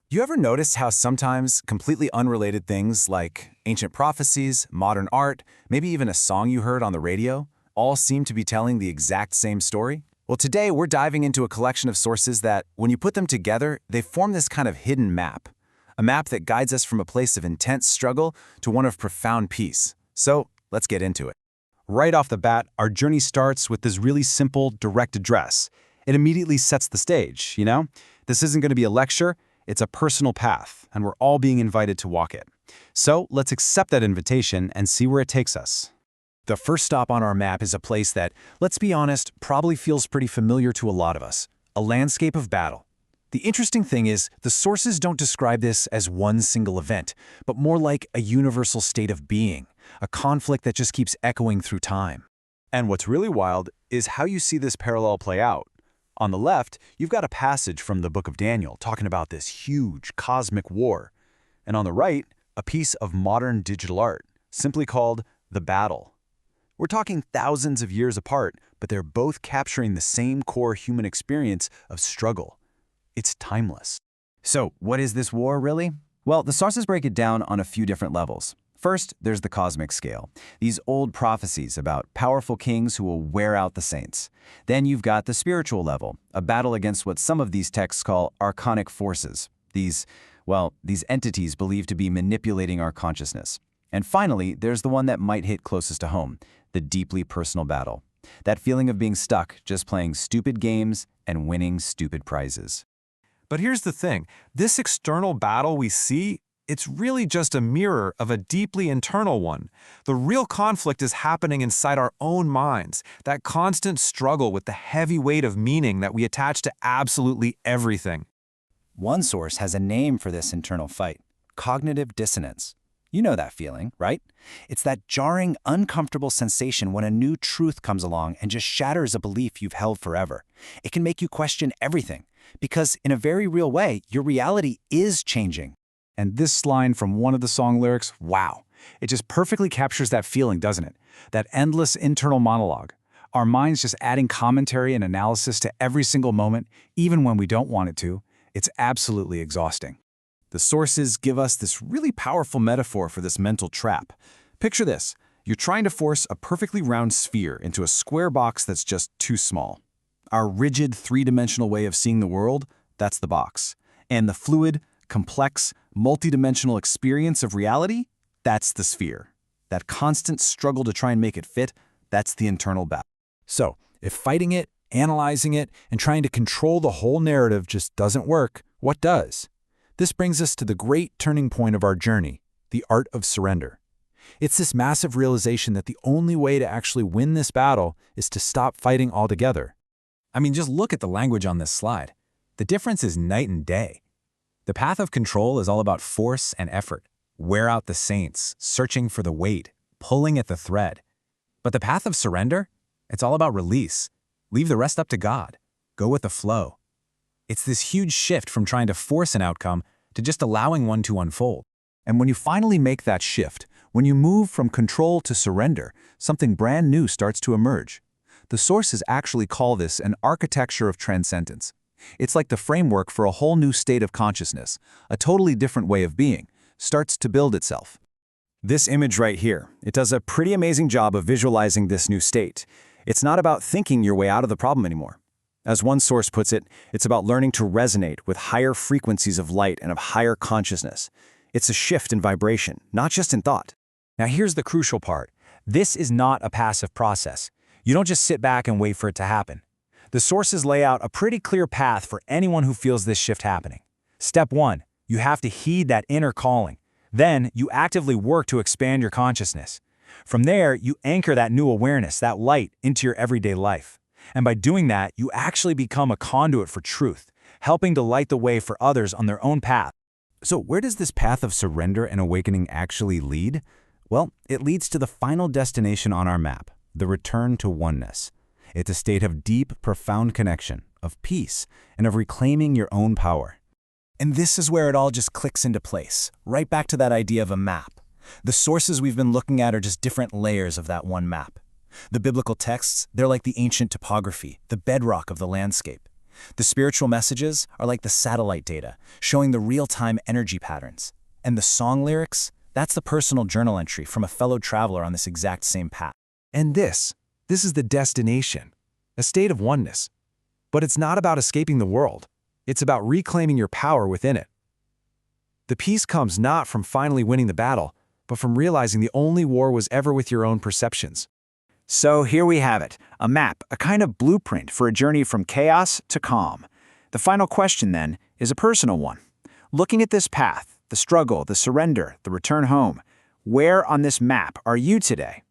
You ever notice how sometimes completely unrelated things like ancient prophecies, modern art, maybe even a song you heard on the radio, all seem to be telling the exact same story? Well, today we're diving into a collection of sources that, when you put them together, they form this kind of hidden map. A map that guides us from a place of intense struggle to one of profound peace. So, let's get into it. Right off the bat, our journey starts with this really simple, direct address. It immediately sets the stage, you know? This isn't going to be a lecture, it's a personal path, and we're all being invited to walk it. So let's accept that invitation and see where it takes us. The first stop on our map is a place that, let's be honest, probably feels pretty familiar to a lot of us. A landscape of battle. The interesting thing is, the sources don't describe this as one single event, but more like a universal state of being, a conflict that just keeps echoing through time. And what's really wild is how you see this parallel play out. On the left, you've got a passage from the book of Daniel talking about this huge cosmic war. And on the right, a piece of modern digital art, simply called The Battle. We're talking thousands of years apart, but they're both capturing the same core human experience of struggle. It's timeless. So, what is this war, really? Well, the sources break it down on a few different levels. First, there's the cosmic scale, these old prophecies about powerful kings who will wear out the saints. Then you've got the spiritual level, a battle against what some of these texts call archonic forces, these entities believed to be manipulating our consciousness. And finally, there's the one that might hit closest to home, the deeply personal battle. That feeling of being stuck just playing stupid games and winning stupid prizes. But here's the thing, this external battle we see, it's really just a mirror of a deeply internal one. The real conflict is happening inside our own minds, that constant struggle with the heavy weight of meaning that we attach to absolutely everything. One source has a name for this internal fight, cognitive dissonance. You know that feeling, right? It's that jarring, uncomfortable sensation when a new truth comes along and just shatters a belief you've held forever. It can make you question everything, because in a very real way, your reality is changing. And this line from one of the song lyrics, wow, it just perfectly captures that feeling, doesn't it? That endless internal monologue. Our minds just adding commentary and analysis to every single moment, even when we don't want it to. It's absolutely exhausting. The sources give us this really powerful metaphor for this mental trap. Picture this. You're trying to force a perfectly round sphere into a square box that's just too small. Our rigid, three-dimensional way of seeing the world, that's the box. And the fluid, complex, multidimensional experience of reality, that's the sphere. That constant struggle to try and make it fit, that's the internal battle. So, if fighting it, analyzing it, and trying to control the whole narrative just doesn't work, what does? This brings us to the great turning point of our journey, the art of surrender. It's this massive realization that the only way to actually win this battle is to stop fighting altogether. I mean, just look at the language on this slide. The difference is night and day. The path of control is all about force and effort. Wear out the saints, searching for the weight, pulling at the thread. But the path of surrender? It's all about release. Leave the rest up to God. Go with the flow. It's this huge shift from trying to force an outcome to just allowing one to unfold. And when you finally make that shift, when you move from control to surrender, something brand new starts to emerge. The sources actually call this an architecture of transcendence. It's like the framework for a whole new state of consciousness, a totally different way of being, starts to build itself. This image right here, it does a pretty amazing job of visualizing this new state. It's not about thinking your way out of the problem anymore. As one source puts it, it's about learning to resonate with higher frequencies of light and of higher consciousness. It's a shift in vibration, not just in thought. Now here's the crucial part. This is not a passive process. You don't just sit back and wait for it to happen. The sources lay out a pretty clear path for anyone who feels this shift happening. Step 1, you have to heed that inner calling. Then, you actively work to expand your consciousness. From there, you anchor that new awareness, that light, into your everyday life. And by doing that, you actually become a conduit for truth, helping to light the way for others on their own path. So where does this path of surrender and awakening actually lead? Well, it leads to the final destination on our map, the return to oneness. It's a state of deep, profound connection, of peace, and of reclaiming your own power. And this is where it all just clicks into place, right back to that idea of a map. The sources we've been looking at are just different layers of that one map. The biblical texts, they're like the ancient topography, the bedrock of the landscape. The spiritual messages are like the satellite data, showing the real-time energy patterns. And the song lyrics, that's the personal journal entry from a fellow traveler on this exact same path. And this is the destination, a state of oneness. But it's not about escaping the world. It's about reclaiming your power within it. The peace comes not from finally winning the battle, but from realizing the only war was ever with your own perceptions. So here we have it, a map, a kind of blueprint for a journey from chaos to calm. The final question, then, is a personal one. Looking at this path, the struggle, the surrender, the return home, where on this map are you today?